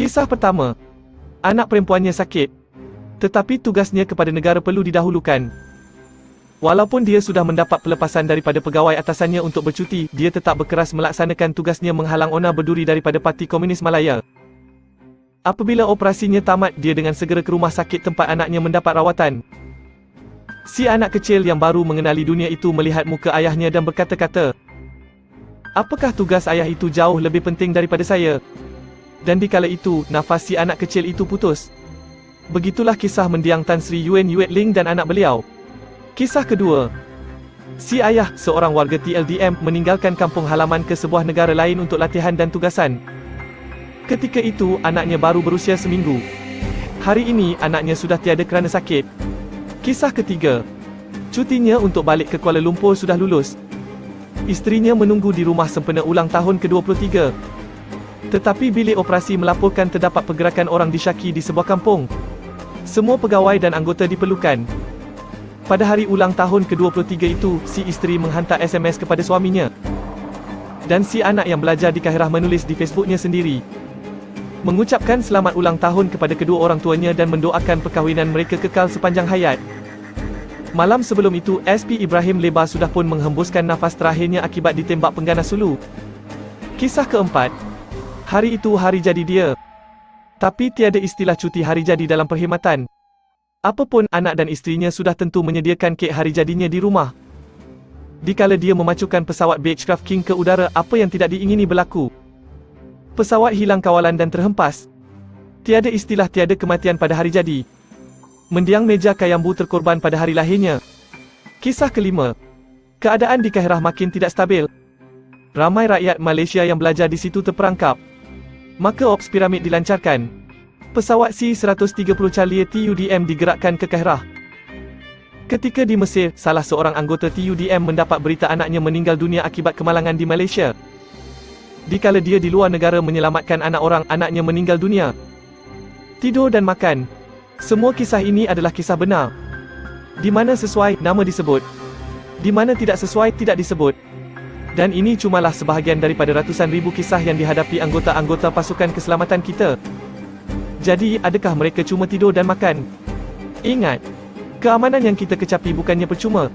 Kisah pertama. Anak perempuannya sakit, tetapi tugasnya kepada negara perlu didahulukan. Walaupun dia sudah mendapat pelepasan daripada pegawai atasannya untuk bercuti, dia tetap berkeras melaksanakan tugasnya menghalang Ona berduri daripada Parti Komunis Malaya. Apabila operasinya tamat, dia dengan segera ke rumah sakit tempat anaknya mendapat rawatan. Si anak kecil yang baru mengenali dunia itu melihat muka ayahnya dan berkata-kata, "Apakah tugas ayah itu jauh lebih penting daripada saya?" Dan dikala itu, nafas si anak kecil itu putus. Begitulah kisah mendiang Tan Sri Yuen Yue Ling dan anak beliau. Kisah kedua. Si ayah, seorang warga TLDM, meninggalkan kampung halaman ke sebuah negara lain untuk latihan dan tugasan. Ketika itu, anaknya baru berusia seminggu. Hari ini, anaknya sudah tiada kerana sakit. Kisah ketiga. Cutinya untuk balik ke Kuala Lumpur sudah lulus. Isterinya menunggu di rumah sempena ulang tahun ke-23. Tetapi bilik operasi melaporkan terdapat pergerakan orang disyaki di sebuah kampung. Semua pegawai dan anggota diperlukan. Pada hari ulang tahun ke-23 itu, si isteri menghantar SMS kepada suaminya. Dan si anak yang belajar di Kairah menulis di Facebooknya sendiri, mengucapkan selamat ulang tahun kepada kedua orang tuanya dan mendoakan perkahwinan mereka kekal sepanjang hayat. Malam sebelum itu, SP Ibrahim Lebar sudah pun menghembuskan nafas terakhirnya akibat ditembak pengganas Sulu. Kisah keempat. Hari itu hari jadi dia. Tapi tiada istilah cuti hari jadi dalam perkhidmatan. Apapun, anak dan isterinya sudah tentu menyediakan kek hari jadinya di rumah. Dikala dia memacukan pesawat Beechcraft King ke udara, apa yang tidak diingini berlaku. Pesawat hilang kawalan dan terhempas. Tiada istilah tiada kematian pada hari jadi. Mendiang meja Kayambu terkorban pada hari lahirnya. Kisah kelima. Keadaan di Kairah makin tidak stabil. Ramai rakyat Malaysia yang belajar di situ terperangkap. Maka ops piramid dilancarkan. Pesawat C-130 Charlie TUDM digerakkan ke Kairah. Ketika di Mesir, salah seorang anggota TUDM mendapat berita anaknya meninggal dunia akibat kemalangan di Malaysia. Dikala dia di luar negara menyelamatkan anak orang, anaknya meninggal dunia. Tidur dan makan. Semua kisah ini adalah kisah benar. Di mana sesuai, nama disebut. Di mana tidak sesuai, tidak disebut. Dan ini cumalah sebahagian daripada ratusan ribu kisah yang dihadapi anggota-anggota pasukan keselamatan kita. Jadi, adakah mereka cuma tidur dan makan? Ingat, keamanan yang kita kecapi bukannya percuma.